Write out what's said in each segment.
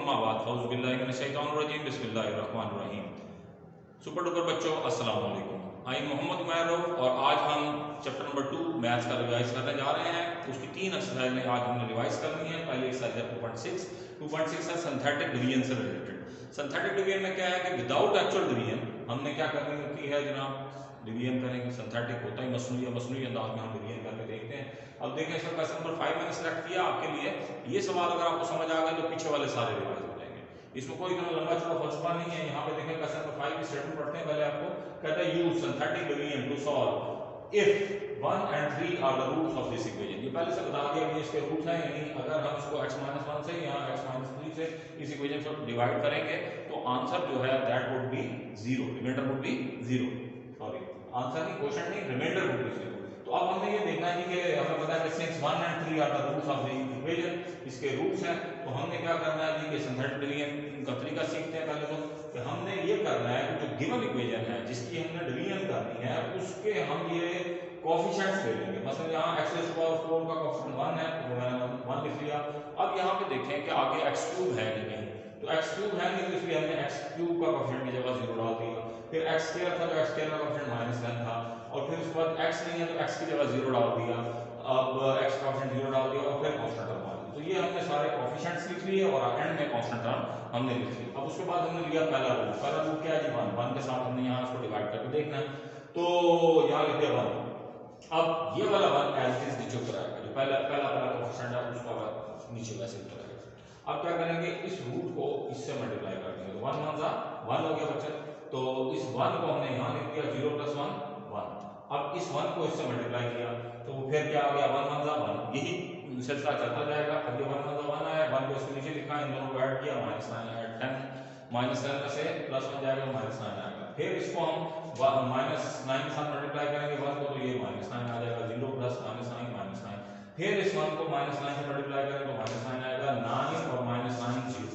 अम्मा बाद फ़ौज़ु बिल्लाहि मिनश शैतानिर रजीम बिस्मिल्लाहिर रहमानिर रहीम। सुपर डुपर बच्चों, अस्सलाम वालेकुम। आई मोहम्मद उमैर और आज हम चैप्टर नंबर 2 मैथ्स का रिवाइज करने जा रहे हैं। उसकी 3 एक्सरसाइजें आज हमने रिवाइज करनी है। पहली एक्सरसाइज है 2.6 है सिंथेटिक डिवीजन से रिलेटेड। सिंथेटिक डिवीजन में क्या है कि विदाउट एक्चुअल डिवीजन हमने क्या करनी होती है जनाब, डिवीजन करेंगे। सिंथेटिक होता ही मसनूई अंदाज में हम डिवीजन करके देखते हैं। अब देखें इसका क्वेश्चन नंबर 5 मैंने सेलेक्ट किया आपके लिए। ये सवाल अगर आपको समझ आ गया तो पीछे वाले सारे रिवाइज हो जाएंगे। इसमें कोई इतना लंबा चौड़ा फलसफा नहीं है। यहाँ पे देखें क्वेश्चन नंबर 5 की स्टेटमेंट पढ़ते हैं। पहले आपको कहता है use synthetic division to solve if 1 and 3 are the roots of this equation. ये पहले से बता दिया कि इसके रूट्स हैं, यानी अगर हम इसको x-1 से या x-3 से इस इक्वेशन को डिवाइड करेंगे तो आंसर जो है that would be 0, remainder would be 0। Sorry, answer नहीं, क्वेश्चन नहीं, रिमाइंडर वुड बी 0। तो अब हमने ये देखना है कि हमें पता है कि since 1 and 3 are the roots of the equation, इसके रूट्स हैं, तो हमने क्या करना है जी कि सिंथेटिक डिवीजन का तरीका सीखते हैं। पहले तो कि हमने ये करना है कि जो गिवन इक्वेशन है जिसकी हमने डिवीजन करनी है उसके हम ये कोएफिशिएंट्स ले लेंगे। मतलब यहाँ x⁴ का कोएफिशिएंट 1 है तो मैंने 1 लिख लिया। अब यहाँ पे देखें कि आगे x³ है कि नहीं, तो x³ है नहीं तो इसलिए हमने x³ का कोएफिशिएंट की जगह 0 डाल दिया। फिर x² था तो x² का कोएफिशिएंट -10 था, और फिर उसके बाद x नहीं है तो x की जगह 0 डाल दिया। अब x का कोएफिशिएंट 0 डाल दिया और फिर कांस्टेंट टर्म डाल दिया। तो ये हमने सारे कोएफिशिएंट्स लिख लिए और एंड में कांस्टेंट टर्म हमने लिख लिया। अब उसके बाद हमने लिया पहला रूट। पहला रूट क्या है जी 1 के साथ हमने यहाँ इसको डिवाइड करके देखना है। तो यहाँ लिख दिया 1। अब ये वाला 1 एज इट इज नीचे उतर आएगा, जो पहला कोएफिशिएंट है उसका नीचे वैसे उतर आएगा। अब क्या करेंगे, इस रूट को इससे मल्टीप्लाई कर देंगे। तो 1 1 जा 1 हो गया बच्चा। तो इस 1 को हमने यहाँ लिख दिया 0 + 1 1। अब इस 1 को इससे मल्टीप्लाई किया तो फिर क्या आ गया 1 1 जा 1। यही सिलसिला चलता जाएगा। अब ये 1 1 जा 1 आया, 1 को इसके नीचे लिखा, इन दोनों को ऐड किया, -9 आया 10, -10 में से +1 जाएगा -9 आएगा। फिर इसको हम -9 के साथ मल्टीप्लाई करेंगे 1 को, तो ये -9 आ जाएगा, 0 + -9 -9। फिर इस 1 को -9 से मल्टीप्लाई करेंगे तो -9 आएगा, 9 और -9 0।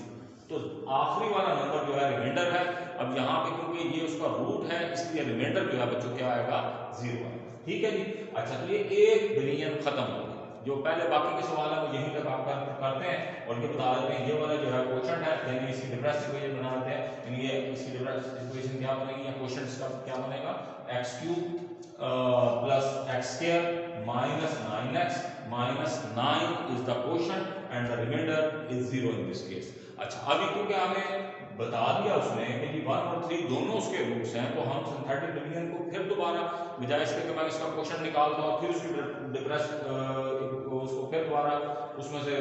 तो आखिरी वाला नंबर जो है रिमाइंडर है। अब यहाँ पे क्योंकि ये उसका रूट है इसलिए रिमाइंडर जो है बच्चों क्या आएगा 0 आएगा। ठीक है जी। अच्छा, तो ये एक डिवीजन खत्म हो गया। जो पहले बाकी के सवाल है वो यहीं तक आप करते हैं और ये बता देते हैं। ये वाला जो है क्वोशंट है, यानी इसकी डिफरेंस इक्वेशन बना देते हैं। यानी ये इसकी डिफरेंस इक्वेशन क्या बनेगी या क्वोशंट इसका क्या बनेगा, x³ + x² -9x -9 is the quotient and the remainder is 0 in this case. अच्छा, अभी क्योंकि हमें बता दिया उसने कि जी 1 और 3 दोनों उसके रूट्स हैं, तो हम सिंथेटिक डिवीजन को फिर दोबारा बजाय इसके कि मैं इसका क्वोशंट निकालता हूं फिर उसकी डिफरेंस उसको फिर दोबारा उसमें से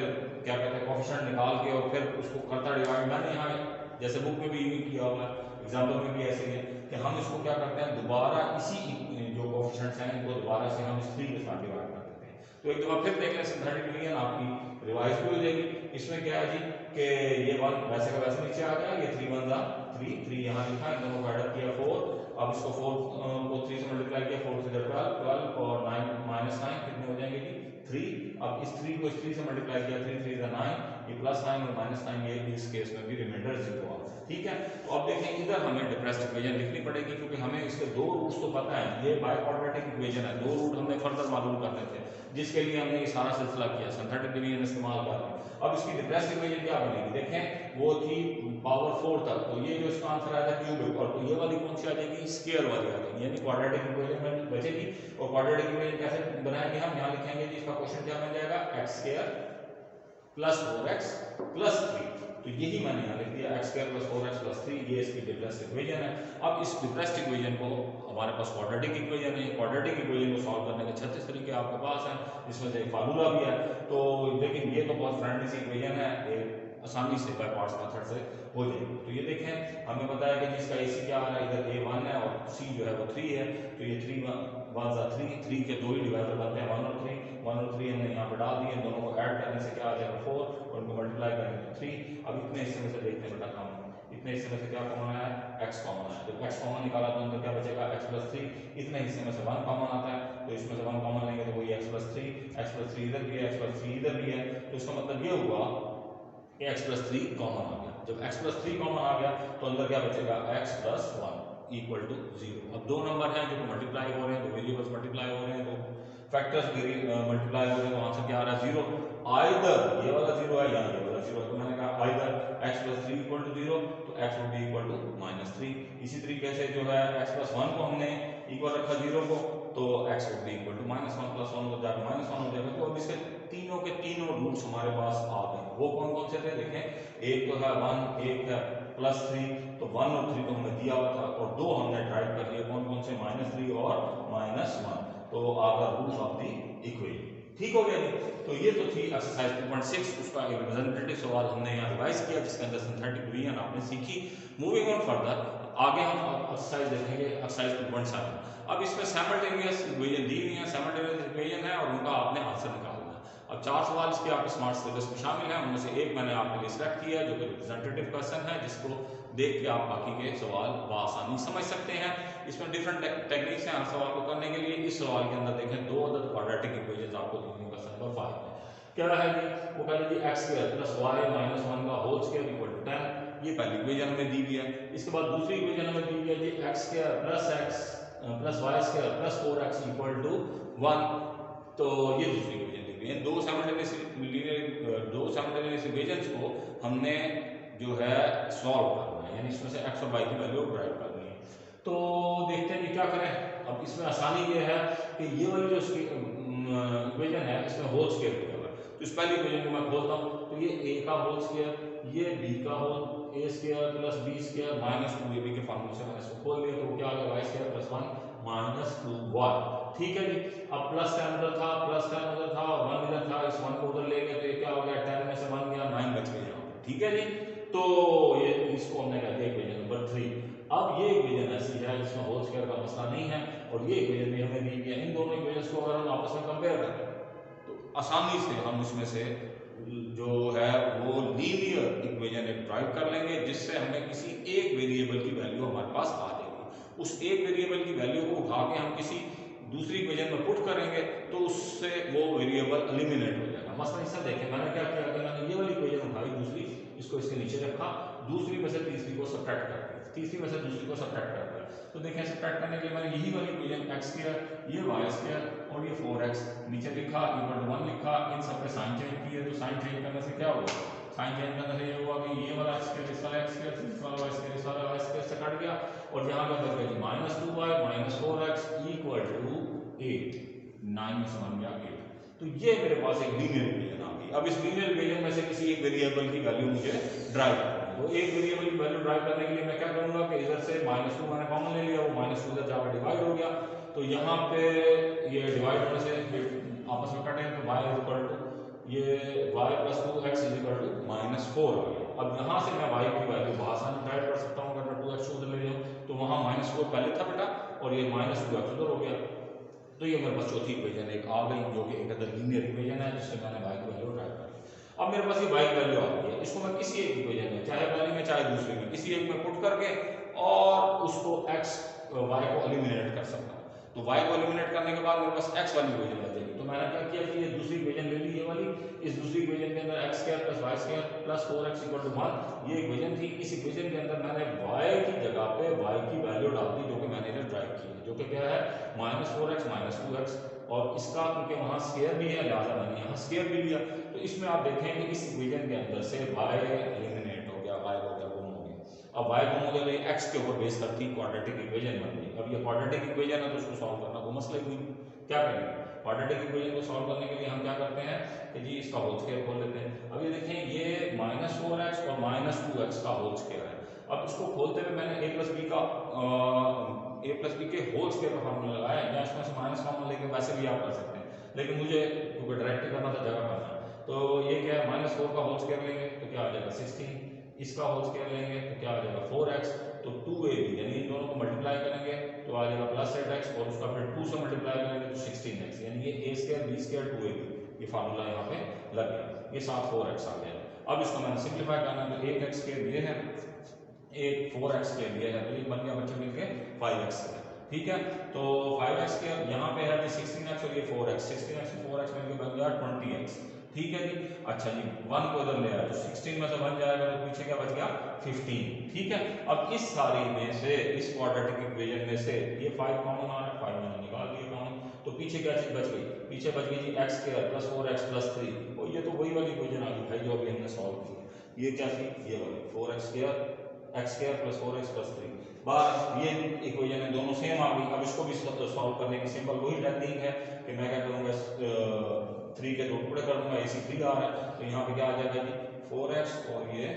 क्या कहते हैं कोएफिशिएंट निकाल के और फिर उसको करता डिवाइड। मैंने यहाँ जैसे बुक में भी यूज किया हुआ है, एग्जाम्पल में भी ऐसे ही है कि हम इसको क्या करते हैं दोबारा इसी जो कोएफिशिएंट्स हैं इनको दोबारा से हम इस 3 के साथ डिवाइड कर देते हैं। तो एक दफा फिर देख लें सिंथेटिक डिवीजन आपकी रिवाइज भी हो जाएगी। इसमें क्या है जी कि ये 1 वैसे का वैसे नीचे आ गया, ये 3 1 जा 3 यहाँ लिखा, इन दोनों को ऐड किया 4। अब इसको 4 को 3 से मल्टीप्लाई किया, 4 से 12 और 9 -9 कितने हो जाएंगे जी 3। अब इस 3 को इस 3 से मल्टीप्लाई किया, 3 3 जा 9, ये +9 और -9, ये इस केस में भी रिमाइंडर 0 आ। ठीक है। तो अब देखें इधर हमें डिफरेंस इक्वेशन लिखनी पड़ेगी क्योंकि हमें इसके दो रूट्स तो पता है। ये बाय क्वाड्रेटिक इक्वेशन है, दो रूट हमने फर्दर मालूम करने थे जिसके लिए हमने ये सारा सिलसिला किया, सिंथेटिक डिवीजन इस्तेमाल कर रहे हैं। अब इसकी डिफरेंस इक्वेशन क्या बनेगी, देखें वो थी पावर 4 तक, तो ये जो इसका आंसर आया था क्यूबिक, और तो ये वाली कौन सी आ जाएगी, स्क्वायर वाली आ जाएगी, यानी क्वाड्रेटिक इक्वेशन में बचेगी। और क्वाड्रेटिक इक्वेशन कैसे बनाएंगे हम, यहाँ लिखेंगे जी इसका क्वेश्चन क्या बन जाएगा, x² + 4x + 3। तो यही मैंने यहाँ लिख दिया, x² + 4x + 3, ये इसकी डिफरेंस इक्वेशन है। अब इस डिफरेंस इक्वेशन को हमारे पास क्वाड्रेटिक इक्वेशन है, क्वाड्रेटिक इक्वेशन को सॉल्व करने के 36 तरीके आपके पास हैं, इसमें से एक फार्मूला भी है। तो लेकिन ये तो बहुत फ्रेंडली सी इक्वेशन है, आसानी से बाय पार्ट्स मेथड से हो जाएगी। तो ये देखें हमें पता है कि जिसका AC क्या आ रहा है, इधर A1 है और C जो है वो 3 है। तो ये 3 1 जा 3 के दो ही डिवाइडर बनते हैं 1 और 3। 1 और 3 हमने यहाँ पर डाल दिए, इन दोनों को ऐड करने से क्या आ जाएगा 4 और उनको मल्टीप्लाई करेंगे तो 3। अब इतने हिस्से में से देखते हैं बेटा कॉमन, इतने हिस्से में से क्या कॉमन आया, x कॉमन आया। जब x कॉमन निकाला तो अंदर क्या बचेगा, x + 3। इतने हिस्से में से 1 कॉमन आता है, तो इसमें से 1 कॉमन लेंगे तो वही x + 3, x + 3 इधर भी है, x + 3 इधर भी है। तो इसका मतलब ये हुआ कि x + 3 कॉमन आ गया। जब x + 3 कॉमन आ गया तो अंदर क्या बचेगा, x + 1 = 0। अब दो नंबर हैं जो मल्टीप्लाई हो रहे हैं, दो वेरिएबल्स मल्टीप्लाई हो रहे हैं, तो फैक्टर्स मल्टीप्लाई हो रहे हैं, तो आंसर क्या आ रहा है 0। आइदर ये वाला 0 है या ये वाला 0 है। तो मैंने कहा either x plus 3 equal to 0, तो x would be equal to -3। इसी तरीके से जो है x प्लस 1 को हमने इक्वल रखा 0 को, तो x would be equal to -1 plus 1 हो जाएगा -1 हो जाएगा। तो अब इसके तीनों के तीनों रूट्स हमारे पास आ गए। वो कौन कौन से थे देखें, एक तो है 1, एक है +3, तो 1 और 3 तो हमें दिया हुआ था, और दो हमने ड्राइव कर लिए, कौन कौन से, -3 और -1, तो are the roots of the equation. ठीक हो गया जी। तो ये तो थी एक्सरसाइज 2.6, उसका एक रिप्रेजेंटेटिव सवाल हमने यहाँ रिवाइज किया जिसके अंदर सिंथेटिक डिवीजन आपने सीखी। मूविंग ऑन फर्दर, आगे हम एक्सरसाइज देखेंगे एक्सरसाइज 2.7। अब इसमें सैमल्टेनियस इक्वेशन दी हुई है, सैमल्टेनियस इक्वेशन है और उनका आपने आंसर निकालना है। अब 4 सवाल इसके आपके स्मार्ट सिलेबस में शामिल हैं, उनमें से एक मैंने आपके लिए सिलेक्ट किया जो कि रिप्रेजेंटेटिव क्वेश्चन है, जिसको देख के आप बाकी के सवाल बआसानी समझ सकते हैं। इसमें डिफरेंट टेक्निक्स हैं हर सवाल को करने के लिए। इस सवाल के अंदर देखें 2 अदद क्वाड्रेटिक इक्वेशंस आपको दी हुई हैं। क्वेश्चन नंबर 5 में क्या है जी, वो कह लीजिए x² + y - 1 का होल स्क्वायर इक्वल टू 10, ये पहली इक्वेशन हमें दी हुई है। इसके बाद दूसरी इक्वेशन हमें दी हुई है जी x² + x + y² + 4x equal to 1, तो ये दूसरी इक्वेशन दी हुई है। दो साइमल्टेनियस इक्वेशंस को हमने जो है सॉल्व करना है, यानी इसमें से x और y की वैल्यू ड्राइव करनी है। तो देखते हैं कि क्या करें। अब इसमें आसानी ये है कि ये वाली जो इक्वेशन है इसमें होल स्क्वायर दिया हुआ है, तो इस पहली इक्वेशन को मैं खोलता हूँ, तो ये a का होल स्क्वायर, ये b का होल a² + b² - 2ab के फॉर्मूले से मैंने इसको खोल लिया, तो क्या आ गया y² + 1 - 2y। ठीक है जी। अब प्लस 10 उधर था, प्लस 10 उधर था, 1 इधर था, इस 1 को उधर ले गए, तो ये क्या हो गया, 10 में से 1 गया, 9 बच गया यहाँ पे। ठीक है जी। तो ये इसको हमने कह दिया इक्वेशन नंबर 3। अब ये इक्वेशन ऐसी है जिसमें होल स्क्वायर का मसला नहीं है, और ये इक्वेशन भी हमें दी गई है। इन दोनों इक्वेशंस को अगर हम आपस में कंपेयर करें तो आसानी से हम उसमें से जो है वो लीनियर इक्वेशन एक ड्राइव कर लेंगे, जिससे हमें किसी एक वेरिएबल की वैल्यू हमारे पास आ जाएगी। उस एक वेरिएबल की वैल्यू को उठा के हम किसी दूसरी इक्वेशन में पुट करेंगे तो उससे वो वेरिएबल एलिमिनेट हो जाएगा। मसलन इससे देखें, मैंने क्या किया कि मैंने ये वाली इक्वेशन उठाई दूसरी, इसको इसके नीचे रखा, दूसरी में से तीसरी को सब्ट्रैक्ट कर दिया, तीसरी में से दूसरी को सब्ट्रैक्ट कर दिया। तो देखें सब्ट्रैक्ट करने के लिए मैंने यही वाली इक्वेशन x², ये y² और ये 4x नीचे लिखा, इक्वल टू 1 लिखा, इन सब पे साइन चेंज किए, तो साइन चेंज करने से क्या हुआ, साइन चेंज करने से ये हुआ कि ये वाला x² इस वाला x², इस वाला y² इस वाला y² से कट गया, और यहाँ पे बच गया -2y - 4x इक्वल टू 8, 9 में से 1 गया 8। तो ये मेरे पास एक लीनियर इक्वेशन आ गई। अब इस लीनियर इक्वेशन में से किसी एक वेरिएबल की वैल्यू मुझे ड्राइव करनी है। तो एक वेरिएबल की वैल्यू ड्राइव करने के लिए मैं क्या करूंगा कि इधर से -2 मैंने कॉमन ले लिया, वो -2 इधर जाकर डिवाइड हो गया, तो यहाँ पे ये डिवाइड होने से आपस में कटे, तो y इक्वल टू ये y + 2x इक्वल टू -4 आ गया। अब यहाँ से मैं y की वैल्यू आसानी ड्राइव कर सकता हूँ। अगर मैं 2x उधर ले जाऊँ तो वहाँ -4 पहले था बेटा, और ये -2x उधर हो गया, तो ये मेरे पास चौथी इक्वेशन एक आ गई, जो कि एक अदर लीनियर इक्वेशन है जिससे मैंने y की वैल्यू ड्राइव कर ली। अब मेरे पास ये y की वैल्यू आ गई है, इसको मैं किसी एक इक्वेशन में, चाहे पहली में चाहे दूसरी में, किसी एक में पुट करके और उसको x y को एलिमिनेट कर सकता हूँ। तो y को एलिमिनेट करने के बाद मेरे पास x वाली इक्वेशन बच जाएगी। तो मैंने क्या किया कि ये दूसरी इक्वेशन ले ली, ये वाली, इस दूसरी इक्वेशन के अंदर x² + y² + 4x equal to 1 ये इक्वेशन थी। इस इक्वेशन के अंदर मैंने y की जगह पे y की वैल्यू डाल दी, जो कि मैंने इधर ड्राइव की है, जो कि क्या है -4x - 2x, और इसका क्योंकि वहाँ स्क्वायर भी है लिहाजा मैंने यहाँ स्क्वायर भी लिया। तो इसमें आप देखें कि इस इक्वेशन के अंदर से y एलिमिनेट हो गया, y हो गया गुम हो गया। अब y गुम हो गया, तो x के ऊपर बेस करती क्वाड्रेटिक इक्वेशन बन गई। अब ये क्वाड्रेटिक इक्वेशन है तो उसको सॉल्व करना कोई मसला ही नहीं। क्या करेंगे, क्वाड्रेटिक इक्वेशन को सॉल्व करने के लिए हम क्या करते हैं कि जी इसका होल स्क्वायर खोल लेते हैं। अब ये देखें ये -4x और -2x का होल स्क्वायर है। अब इसको खोलते हुए मैंने a + b का होल स्क्वायर का फॉर्मूला लगाया, या इसमें से माइनस कॉमन लेके वैसे भी आप कर सकते हैं, लेकिन मुझे क्योंकि डायरेक्ट करना था, जगह करना है, तो ये क्या है -4 का होल स्क्वायर लेंगे तो क्या आ जाएगा 16, इसका होल स्क्वायर लेंगे तो क्या आ जाएगा 4x, तो 2ab यानी इन दोनों को मल्टीप्लाई करेंगे तो आ जाएगा +8x, और उसका फिर 2 से मल्टीप्लाई करेंगे तो 16x, यानी ये a² b² 2ab, ये फार्मूला यहाँ पे लग गया, ये साथ 4x आ गया। अब इसको मैंने सिंप्लीफाई करना है, तो 8x² ये है, एक 4x के लिए है, तो ये बन गया बच्चे मिलके 5x है। ठीक है, तो 5x के यहाँ पे है 16x और ये 4x, 16x और 4x मिलके बन गया 20x। ठीक है जी। अच्छा जी, 1 को इधर ले आया तो 16 में से 1 जाएगा तो पीछे क्या बच गया 15। ठीक है, अब इस सारी में से, इस क्वाड्रेटिक इक्वेशन में से ये 5 कॉमन आ रहा है, 5 मैंने निकाल दिया कॉमन, तो पीछे क्या चीज बच गई, पीछे बच गई जी x² + 4x + 3, और ये तो वही वाली इक्वेशन आ गई भाई जो अभी हमने सॉल्व की है। ये क्या थी, ये वाली 4x square x square plus 4x plus 3। बस ये इक्वेशन है, दोनों सेम आ गई। अब इसको भी सॉल्व करने की सिंपल वही टेक्निक है कि मैं क्या करूँगा, 3 के 2 टुकड़े कर दूंगा, AC 3 आ रहा है तो यहाँ पे क्या आ जाएगा जी 4x और ये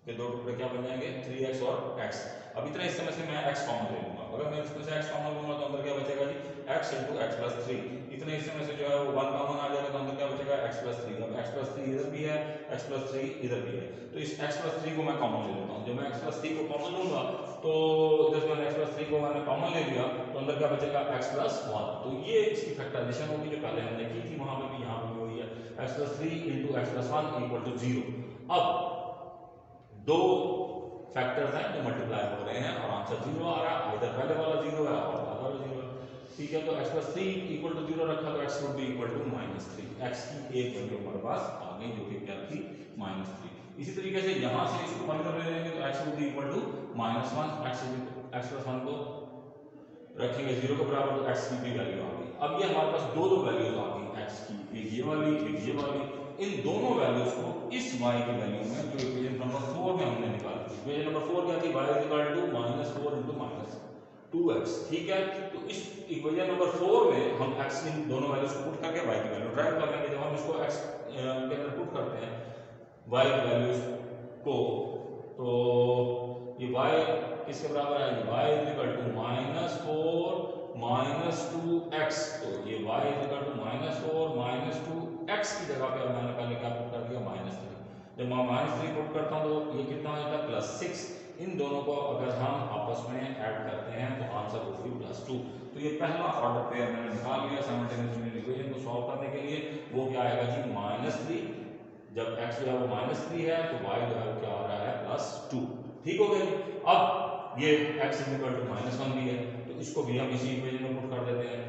के 2 टुकड़े क्या बन जाएंगे 3x और x। अब इतना हिस्से में से मैं x कॉमन ले लूंगा, अगर मैं इसमें से x कॉमन लूंगा तो अंदर क्या बचेगा जी x इंटू एक्स प्लस 3। इतने हिस्से में से जो है वो 1 कॉमन आ जाएगा तो अंदर क्या बचेगा x प्लस 3। अब x प्लस 3 इधर भी है, x प्लस 3 इधर भी है, तो इस x प्लस 3 को मैं कॉमन ले लेता हूँ। जब मैं x प्लस 3 को कॉमन लूंगा तो इधर से x प्लस 3 को मैंने कॉमन ले लिया तो अंदर क्या बचेगा x प्लस 1। तो ये इसकी फैक्टराइजेशन होगी जो पहले हमने की थी, वहां पे भी यहाँ पे भी वही है, x plus 3 into x plus 1 equal to 0। अब दो फैक्टर्स हैं जो मल्टीप्लाई हो रहे हैं और आंसर 0 आ रहा है, इधर पहले वाला 0 है और बाद वाला 0 है। ठीक है, तो x प्लस 3 इक्वल टू 0 रखा तो x would be equal to -3। x की एक वैल्यू हमारे पास आ गई जो कि क्या थी -3। इसी तरीके से यहां से इसको पॉइंटर ले लेंगे तो x would be equal to -1। x plus 1 को रखेंगे 0 के बराबर तो x की भी वैल्यू आ गई। अब ये हमारे पास दो वैल्यूज आ गई x की, एक ये वाली एक ये वाली। इन दोनों वैल्यूज को इस y की वैल्यू में जो इक्वेशन नंबर 4 में हमने निकाली थी, इक्वेशन नंबर 4 क्या थी, y is equal to -4 into -2x। ठीक है, तो इस इक्वेशन नंबर 4 में हम x की दोनों वैल्यूज को पुट करके y की वैल्यू ड्राइव कर लेंगे। जब हम इसको x के अंदर पुट करते हैं y की वैल्यूज को, तो ये y किसके बराबर है, y is equal to -4 -2x। तो ये y is equal to -4 -2x की जगह पे मैंने पहले क्या पुट कर दिया -3। जब मैं -3 पुट करता हूं तो ये कितना हो जाता है +6। इन दोनों को अगर हम आपस में ऐड करते हैं तो आंसर होगी +2। तो ये पहला ऑर्डर पेयर मैंने निकाल लिया साइमल्टेनियस इक्वेशन को सॉल्व करने के लिए। वो क्या आएगा जी -3। जब x जो है वो -3 है तो y जो है वो क्या आ रहा है +2। ठीक हो गया। अब ये x इज इक्वल टू -1 भी है तो इसको भी हम इसी इक्वेशन में पुट कर देते हैं।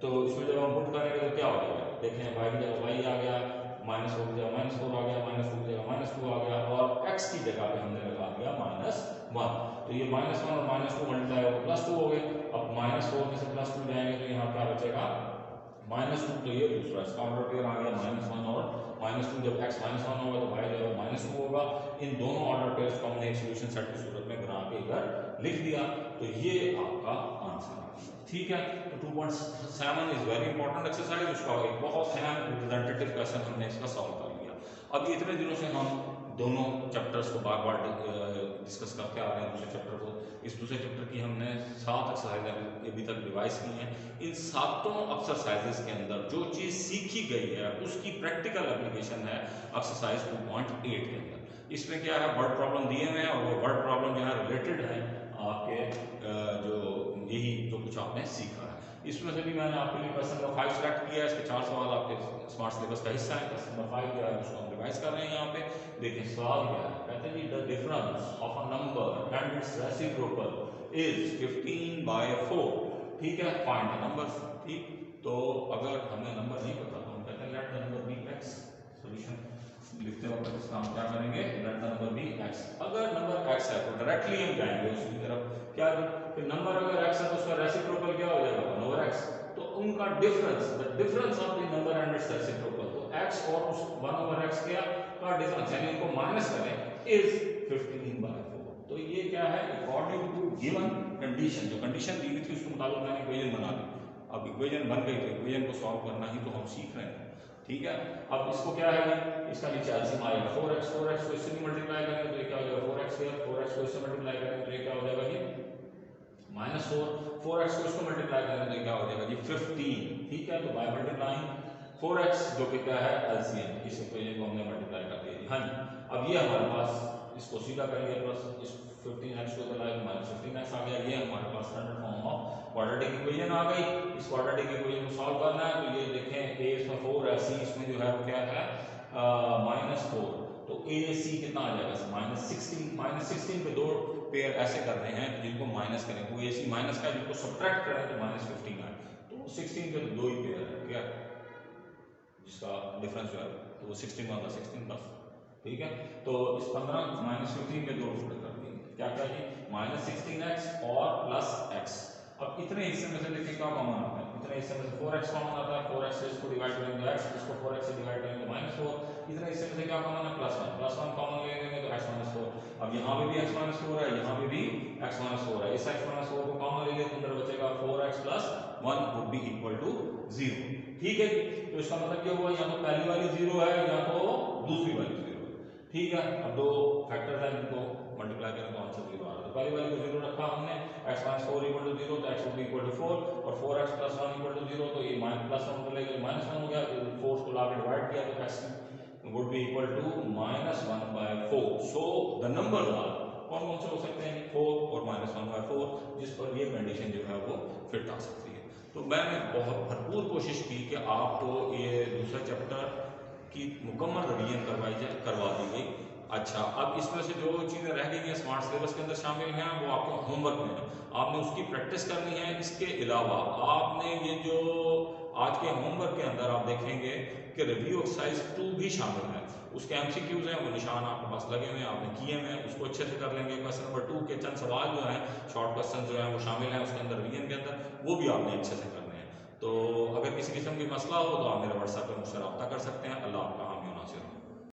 तो इसमें जब हम पुट करेंगे तो क्या हो जाएगा, देखें y की जगह y आ गया, -4 की जगह -4 आ गया, -2 की जगह -2 आ गया और x की जगह पे हमने लगा दिया -1। तो ये -1 और -2 मल्टीप्लाई होकर +2 हो गए। अब -4 में से +2 जाएंगे तो यहाँ क्या बचेगा -2। तो ये दूसरा इसका ऑर्डर पेयर आ गया -1 और -2। जब x -1 होगा तो y जो है -2 होगा। इन दोनों ऑर्डर पेयर्स को हमने एक सॉल्यूशन सेट की सूरत में बना के इधर लिख दिया तो ये आपका आंसर आ गया। ठीक है, तो 2.7 इज वेरी इंपॉर्टेंट एक्सरसाइज, उसका एक बहुत अहम रिप्रेजेंटेटिव क्वेश्चन हमने इसका सॉल्व कर लिया। अब इतने दिनों से हम दोनों चैप्टर्स को बार बार डिस्कस करते आ रहे हैं दूसरे चैप्टर को। इस दूसरे चैप्टर की हमने 7 एक्सरसाइज अभी तक रिवाइज की हैं। इन 7 एक्सरसाइजेस के अंदर जो चीज़ सीखी गई है उसकी प्रैक्टिकल एप्लीकेशन है एक्सरसाइज 2.8 के अंदर। इसमें क्या है, वर्ड प्रॉब्लम दिए हुए हैं और वो वर्ड प्रॉब्लम जो है रिलेटेड है आपके जो यही जो कुछ आपने सीखा है। इसमें से भी मैंने आपके लिए क्वेश्चन नंबर 5 सेलेक्ट किया है। इसके 4 सवाल आपके स्मार्ट सिलेबस का हिस्सा है। क्वेश्चन नंबर 5 जो है उसको हम रिवाइज कर रहे हैं। यहाँ पे देखिए सवाल क्या है, कहते हैं जी the difference of a number and its reciprocal is 15/4। ठीक है, फाइंड द नंबर्स। ठीक, तो अगर हमें नंबर नहीं पता तो हम कहते हैं let the number be x। Solution लिखते वक्त इसका हम क्या करेंगे, let the number be x। अगर नंबर x है तो डायरेक्टली हम जाएंगे उसकी तरफ, क्या कि नंबर अगर x है तो उसका रेसिप्रोकल क्या हो जाएगा 1/x। तो उनका difference, the difference of the number and its reciprocal, तो x और उस 1/x का डिफरेंस यानी इनको माइनस करें इज 15/4। तो ये क्या है, अकॉर्डिंग टू गिवन कंडीशन, जो कंडीशन दी हुई थी उसके मुताबिक मैंने इक्वेशन बना दी। अब इक्वेशन बन गई तो इक्वेशन को सॉल्व करना ही तो हम सीख रहे हैं। ठीक है, अब इसको क्या है, इसका नीचे एलसीएम आएगा 4x को इससे भी मल्टीप्लाई करेंगे तो ये क्या हो जाएगा 4x स्क्वायर, 4x को इससे मल्टीप्लाई करेंगे तो ये क्या हो जाएगा जी -4, 4x को इसको मल्टीप्लाई करेंगे तो ये क्या हो जाएगा जी 15। ठीक है, तो बाय मल्टीप्लाइंग 4x जो कि क्या है एलसीएम, इस इक्वेशन को हमने मल्टीप्लाई कर दिया। हाँ जी, अब ये हमारे पास इसको सीधा कर लिया प्लस इस 15x को बनाया तो -15x आ गया। ये हमारे पास standard form of quadratic equation आ गई। इस क्वाड्रेटिक इक्वेशन को सॉल्व करना है तो ये देखें a इसमें 4 है, c इसमें जो है वो क्या है -4। तो a c कितना आ जाएगा -16। -16 पे दो पेयर ऐसे कर रहे हैं जिनको माइनस करें, कोई ऐसी माइनस का जिनको सब्ट्रैक्ट करें तो -15 आए। तो 16 पे दो ही पेयर है क्या, जिसका डिफरेंस जो है तो वो 16 1 16 बस। ठीक है, तो इस 15 -15 के दो टुकड़े कर दिए, क्या क्या जी -16x और +x। अब इतने हिस्से में से देखिए क्या कॉमन आता है, इतने हिस्से में से 4x कॉमन आता है। 4x से इसको डिवाइड करेंगे तो x, इसको 4x से डिवाइड करेंगे तो -4, इतना इससे में से क्या कॉमन है प्लस वन कॉमन ले लेंगे तो x माइनस 4। अब यहाँ पे भी x माइनस 4 है, यहाँ पे भी x माइनस 4 है, इस x माइनस 4 को कॉमन ले लेंगे तो अंदर बचेगा 4x plus 1 would be equal to 0। ठीक है, तो इसका मतलब क्या हुआ, या तो पहली वाली 0 है या तो दूसरी वाली 0 है। ठीक है, अब दो फैक्टर्स हैं जिनको मल्टीप्लाई करें तो आंसर 0 आ रहा है। तो पहली वाली को 0 रखा हमने, x माइनस 4 इक्वल टू 0, तो x would be equal to 4 और 4x प्लस 1 इक्वल टू 0, तो ये प्लस 1 को लेकर माइनस 1 हो गया, 4 को लाके डिवाइड किया तो x would be equal to -1/4। So the numbers are कौन कौन से हो सकते हैं, 4 और -1/4, जिस पर ये कंडीशन जो है वो फिट आ सकती है। तो मैंने बहुत भरपूर कोशिश की कि आपको ये दूसरा चैप्टर की मुकम्मल रिवीजन करवा दी गई। अच्छा, अब इसमें से जो चीज़ें रह गई हैं स्मार्ट सिलेबस के अंदर शामिल हैं वो आपको होमवर्क में है, आपने उसकी प्रैक्टिस करनी है। इसके अलावा आपने ये जो आज के होमवर्क के अंदर आप देखेंगे कि रिव्यू एक्सरसाइज 2 भी शामिल है, उसके एमसीक्यूज हैं, वो निशान आपके पास लगे हुए हैं, आपने किए हुए हैं, उसको अच्छे से कर लेंगे। क्वेश्चन नंबर 2 के चंद सवाल जो हैं, शॉर्ट क्वेश्चन जो हैं वो शामिल हैं उसके अंदर रिवीजन के अंदर, वो भी आपने अच्छे से करने हैं। तो अगर किसी किस्म की मसला हो तो आप मेरे व्हाट्सएप पर मुझसे रब्ता कर सकते हैं। अल्लाह आपका हामी और नासिर हो।